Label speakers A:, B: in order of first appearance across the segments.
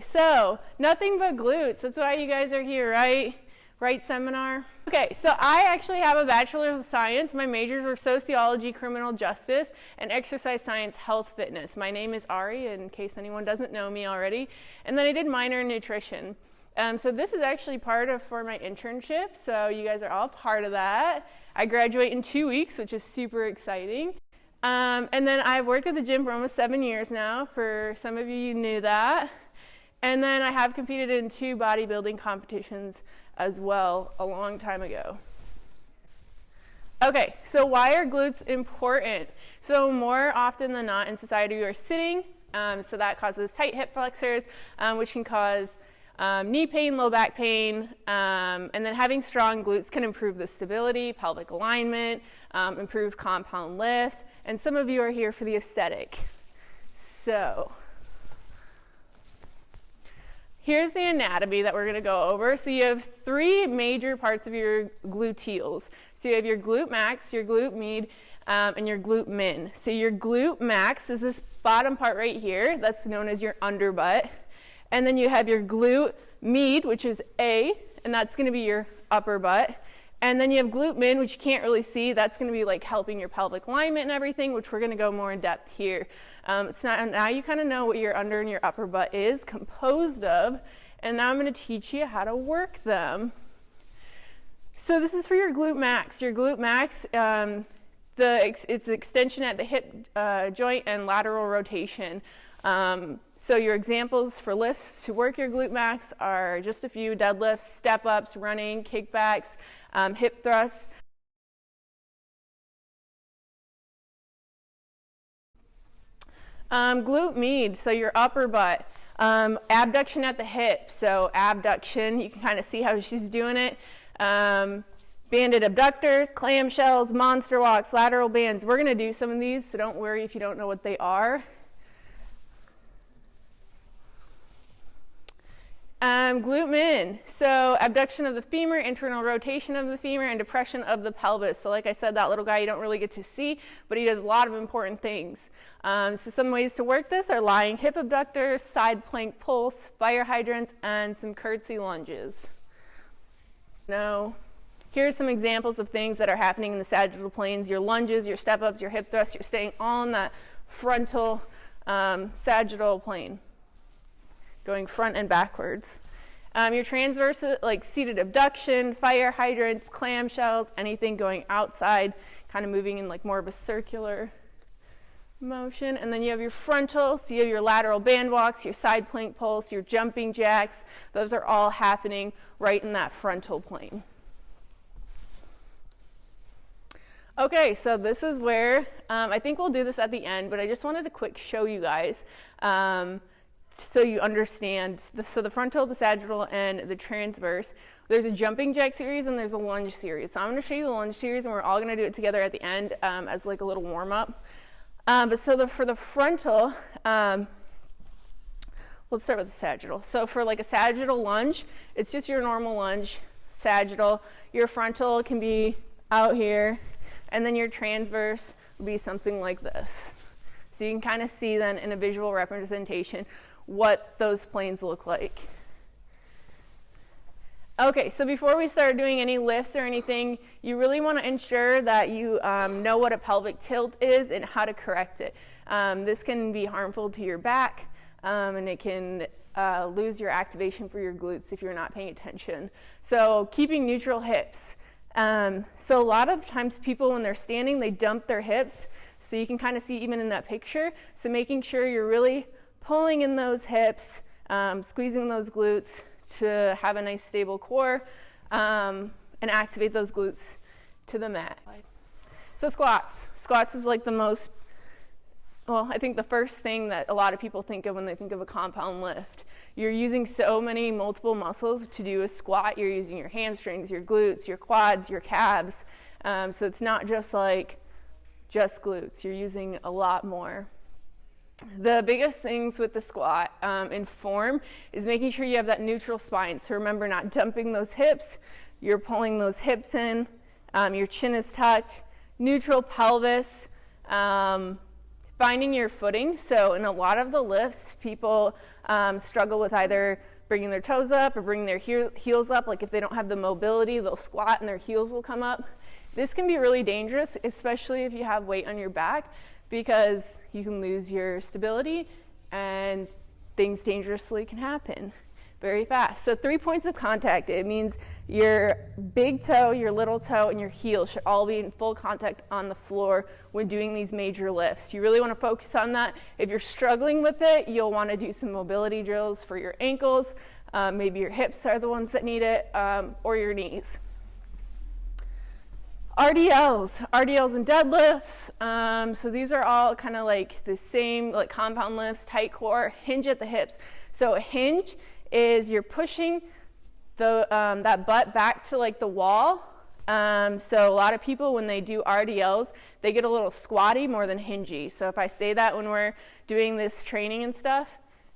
A: So, nothing but glutes. That's why you guys are here, right? Right seminar? Okay, so I actually have a bachelor's of science. My majors were sociology, criminal justice, and exercise science, health, fitness. My name is Ari, in case anyone doesn't know me already. And then I did minor in nutrition. So this is actually part of for my internship, so you guys are all part of that. I graduate in 2 weeks, which is super exciting. And then I've worked at the gym for almost 7 years now. For some of you knew that. And then I have competed in 2 bodybuilding competitions as well a long time ago. Okay, so why are glutes important? So more often than not in society you are sitting, so that causes tight hip flexors, which can cause knee pain, low back pain, and then having strong glutes can improve the stability, pelvic alignment, improve compound lifts, and some of you are here for the aesthetic. So here's the anatomy that we're going to go over. So you have 3 major parts of your gluteals. So you have your glute max, your glute med, and your glute min. So your glute max is this bottom part right here. That's known as your underbutt. And then you have your glute med, which is A, and that's going to be your upper butt. And then you have glute min, which you can't really see. That's going to be like helping your pelvic alignment and everything, which we're going to go more in depth here. Now you kind of know what your under and your upper butt is composed of, and now I'm going to teach you how to work them. So this is for your glute max. Your glute max, it's extension at the hip joint and lateral rotation. So your examples for lifts to work your glute max are just a few: deadlifts, step-ups, running, kickbacks, hip thrusts. Glute med, so your upper butt. Abduction at the hip, so abduction, you can kind of see how she's doing it. Banded abductors, clamshells, monster walks, lateral bands. We're going to do some of these, so don't worry if you don't know what they are. Glute min, so abduction of the femur, internal rotation of the femur, and depression of the pelvis. So like I said, that little guy you don't really get to see, but he does a lot of important things. So some ways to work this are lying hip abductors, side plank pulse, fire hydrants, and some curtsy lunges. Now, here's some examples of things that are happening in the sagittal planes: your lunges, your step-ups, your hip thrusts. You're staying all in that frontal sagittal plane, going front and backwards. Your transverse, like seated abduction, fire hydrants, clamshells, anything going outside, kind of moving in like more of a circular motion. And then you have your frontal, so you have your lateral band walks, your side plank pulse, your jumping jacks. Those are all happening right in that frontal plane. Okay, so this is where, I think we'll do this at the end, but I just wanted to quick show you guys so you understand. So the frontal, the sagittal, and the transverse. There's a jumping jack series and there's a lunge series. So I'm going to show you the lunge series, and we're all going to do it together at the end as like a little warm-up. But so for the frontal, let's start with the sagittal. So for like a sagittal lunge, it's just your normal lunge, sagittal. Your frontal can be out here, and then your transverse would be something like this. So you can kind of see then in a visual representation what those planes look like. Okay, so before we start doing any lifts or anything, you really want to ensure that you know what a pelvic tilt is and how to correct it. This can be harmful to your back, and it can lose your activation for your glutes if you're not paying attention. So keeping neutral hips. So a lot of times people, when they're standing, they dump their hips. So you can kind of see even in that picture. So making sure you're really pulling in those hips, squeezing those glutes to have a nice stable core, and activate those glutes to the mat. So squats. Squats is like the most, well, I think the first thing that a lot of people think of when they think of a compound lift. You're using so many multiple muscles to do a squat. You're using your hamstrings, your glutes, your quads, your calves. So it's not just glutes. You're using a lot more. The biggest things with the squat in form is making sure you have that neutral spine. So remember, not dumping those hips. You're pulling those hips in. Your chin is tucked. Neutral pelvis. finding your footing. So in a lot of the lifts, people struggle with either bringing their toes up or bringing their heels up. Like if they don't have the mobility, they'll squat and their heels will come up. This can be really dangerous, especially if you have weight on your back, because you can lose your stability and things dangerously can happen very fast. So 3 points of contact, it means your big toe, your little toe, and your heel should all be in full contact on the floor when doing these major lifts. You really want to focus on that. If you're struggling with it, you'll want to do some mobility drills for your ankles. Maybe your hips are the ones that need it, or your knees. RDLs and deadlifts. So these are all kind of like the same, like compound lifts, tight core, hinge at the hips. So a hinge is you're pushing the that butt back to like the wall. So a lot of people, when they do RDLs, they get a little squatty more than hingy. So if I say that when we're doing this training and stuff,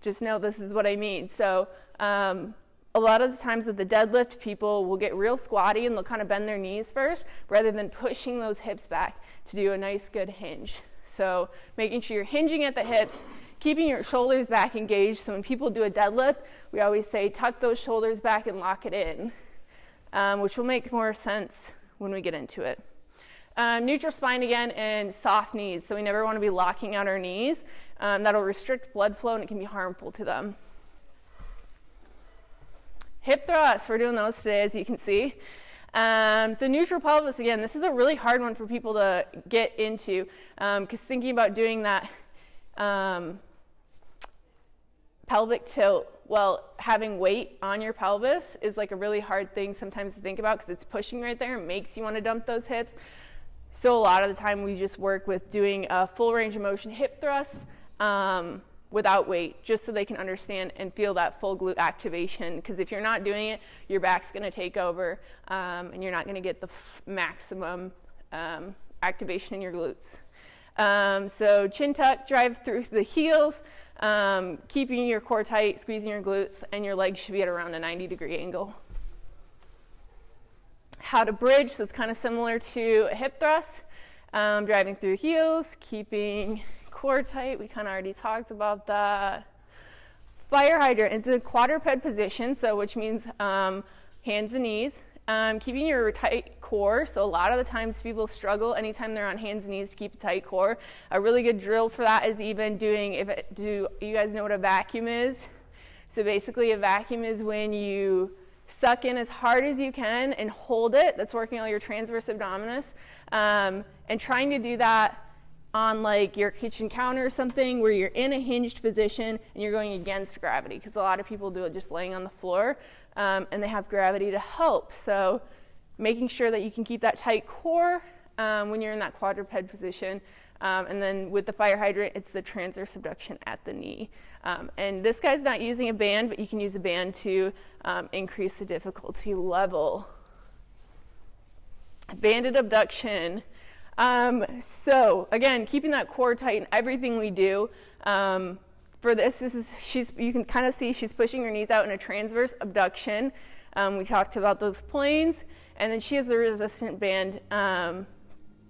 A: just know this is what I mean. So a lot of the times with the deadlift, people will get real squatty and they'll kind of bend their knees first rather than pushing those hips back to do a nice good hinge. So making sure you're hinging at the hips, keeping your shoulders back engaged. So when people do a deadlift, we always say tuck those shoulders back and lock it in, which will make more sense when we get into it. Neutral spine again, and soft knees. So we never want to be locking out our knees. That'll restrict blood flow and it can be harmful to them. Hip thrusts, we're doing those today, as you can see. So neutral pelvis, again, this is a really hard one for people to get into, because thinking about doing that pelvic tilt while having weight on your pelvis is like a really hard thing sometimes to think about, because it's pushing right there and makes you want to dump those hips. So a lot of the time we just work with doing a full range of motion hip thrusts without weight, just so they can understand and feel that full glute activation. Because if you're not doing it, your back's going to take over, and you're not going to get the maximum activation in your glutes. So chin tuck, drive through the heels, keeping your core tight, squeezing your glutes, and your legs should be at around a 90-degree angle. How to bridge, so it's kind of similar to a hip thrust, driving through heels, keeping core tight. We kind of already talked about that. Fire hydrant, it's a quadruped position, so which means hands and knees. Keeping your tight core, so a lot of the times people struggle anytime they're on hands and knees to keep a tight core. A really good drill for that is even doing, do you guys know what a vacuum is? So basically a vacuum is when you suck in as hard as you can and hold it. That's working on your transverse abdominis. And trying to do that on like your kitchen counter or something where you're in a hinged position and you're going against gravity, because a lot of people do it just laying on the floor, and they have gravity to help. So making sure that you can keep that tight core when you're in that quadruped position. And then with the fire hydrant, it's the transverse abduction at the knee. And this guy's not using a band, but you can use a band to increase the difficulty level. Banded abduction. So again, keeping that core tight in everything we do. For this is you can kind of see she's pushing her knees out in a transverse abduction. We talked about those planes, and then she has the resistant band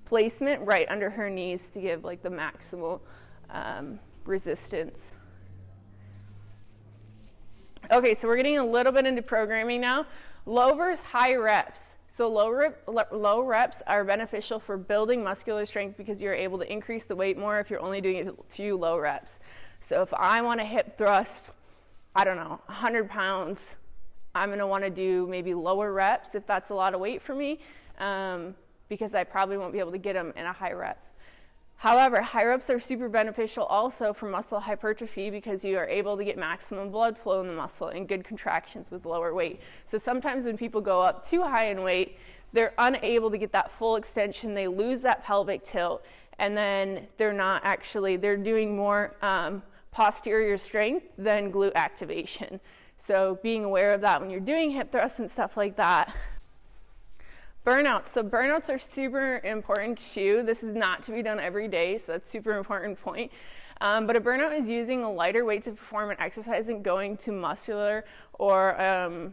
A: placement right under her knees to give like the maximal resistance. Okay, so we're getting a little bit into programming now. Low versus high reps. So low reps are beneficial for building muscular strength because you're able to increase the weight more if you're only doing a few low reps. So if I want to hip thrust, I don't know, 100 pounds, I'm going to want to do maybe lower reps if that's a lot of weight for me, because I probably won't be able to get them in a high rep. However, high reps are super beneficial also for muscle hypertrophy because you are able to get maximum blood flow in the muscle and good contractions with lower weight. So sometimes when people go up too high in weight, they're unable to get that full extension. They lose that pelvic tilt, and then they're doing more posterior strength than glute activation. So being aware of that when you're doing hip thrusts and stuff like that. Burnouts. So burnouts are super important too. This is not to be done every day, so that's a super important point. But a burnout is using a lighter weight to perform an exercise and going to muscular or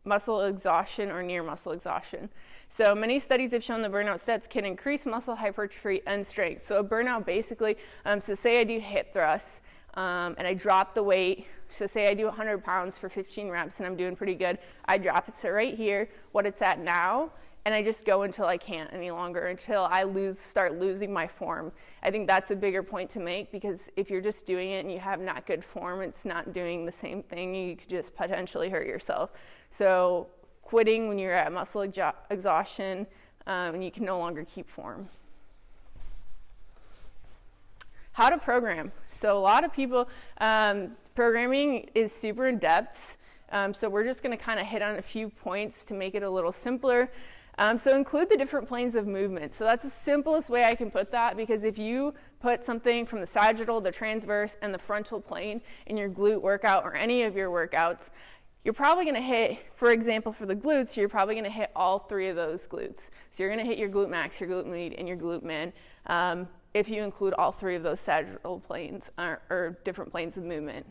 A: muscle exhaustion or near muscle exhaustion. So many studies have shown the burnout sets can increase muscle hypertrophy and strength. So a burnout basically, so say I do hip thrusts and I drop the weight. So say I do 100 pounds for 15 reps and I'm doing pretty good. I drop it to right here, what it's at now, and I just go until I can't any longer, until I start losing my form. I think that's a bigger point to make, because if you're just doing it and you have not good form, it's not doing the same thing. You could just potentially hurt yourself. So quitting when you're at muscle exhaustion and you can no longer keep form. How to program. So a lot of people, programming is super in depth. So we're just going to kind of hit on a few points to make it a little simpler. So include the different planes of movement. So that's the simplest way I can put that, because if you put something from the sagittal, the transverse, and the frontal plane in your glute workout or any of your workouts, you're probably going to hit, for example, for the glutes, you're probably going to hit all three of those glutes. So you're going to hit your glute max, your glute med, and your glute min, if you include all three of those sagittal planes or different planes of movement.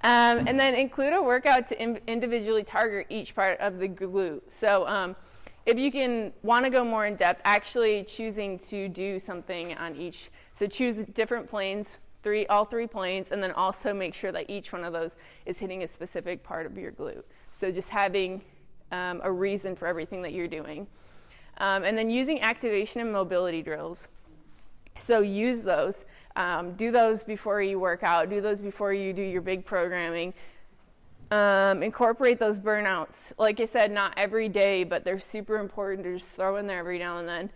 A: And then include a workout to individually target each part of the glute. So if you want to go more in depth, actually choosing to do something on each. So choose different planes, all three planes, and then also make sure that each one of those is hitting a specific part of your glute. So just having a reason for everything that you're doing. And then using activation and mobility drills. So use those. Do those before you work out. Do those before you do your big programming. Incorporate those burnouts. Like I said, not every day, but they're super important to just throw in there every now and then.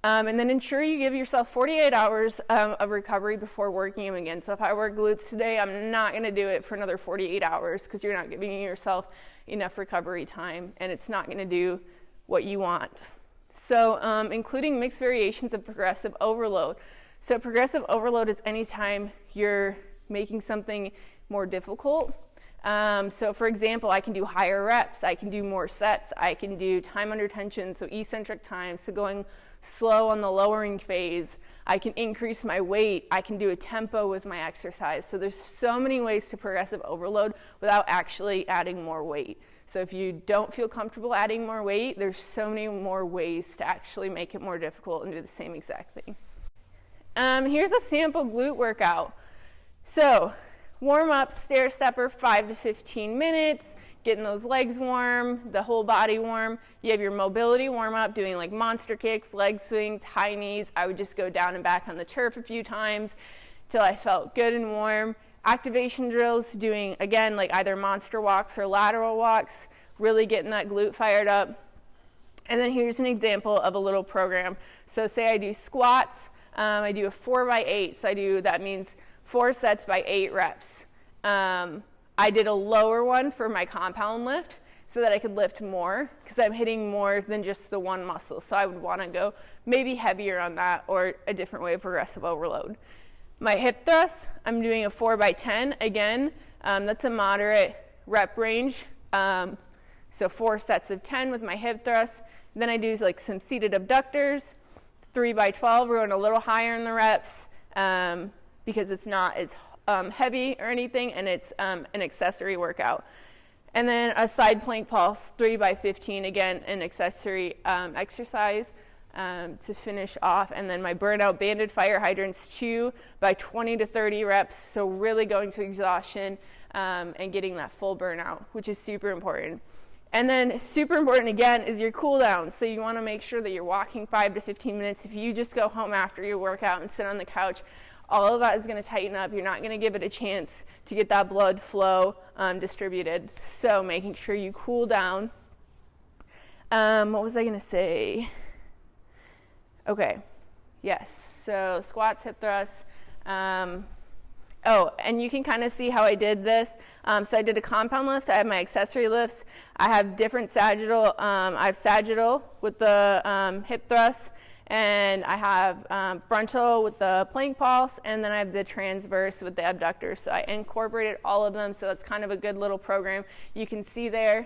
A: And then ensure you give yourself 48 hours of recovery before working them again. So if I work glutes today, I'm not going to do it for another 48 hours, because you're not giving yourself enough recovery time, and it's not going to do what you want. So including mixed variations of progressive overload. So progressive overload is anytime you're making something more difficult. So for example, I can do higher reps, I can do more sets, I can do time under tension, so eccentric time, so going slow on the lowering phase. I can increase my weight, I can do a tempo with my exercise. So there's so many ways to progressive overload without actually adding more weight. So if you don't feel comfortable adding more weight, there's so many more ways to actually make it more difficult and do the same exact thing. Here's a sample glute workout. So warm up, stair stepper, 5 to 15 minutes, getting those legs warm, the whole body warm. You have your mobility warm up, doing like monster kicks, leg swings, high knees. I would just go down and back on the turf a few times till I felt good and warm. Activation drills, doing again like either monster walks or lateral walks, really getting that glute fired up. And then here's an example of a little program. So say I do squats, I do a 4x8, so that means 4 sets by 8 reps. I did a lower one for my compound lift so that I could lift more, because I'm hitting more than just the one muscle. So I would want to go maybe heavier on that, or a different way of progressive overload. My hip thrust, I'm doing a 4x10. Again, that's a moderate rep range. So 4 sets of 10 with my hip thrust. Then I do like some seated abductors, 3x12. We're going a little higher in the reps because it's not as heavy or anything, and it's an accessory workout. And then a side plank pulse, 3x15, again, an accessory exercise to finish off. And then my burnout banded fire hydrants, 2x20 to 30 reps, so really going to exhaustion and getting that full burnout, which is super important. And then super important again is your cool down. So you want to make sure that you're walking 5 to 15 minutes. If you just go home after your workout and sit on the couch, all of that is going to tighten up. You're not going to give it a chance to get that blood flow distributed. So making sure you cool down. What was I going to say? Okay, yes, so squats, hip thrusts. And you can kind of see how I did this. So I did a compound lift. I have my accessory lifts. I have different sagittal. I have sagittal with the hip thrust, and I have frontal with the plank pulse, and then I have the transverse with the abductors. So I incorporated all of them, so that's kind of a good little program you can see there.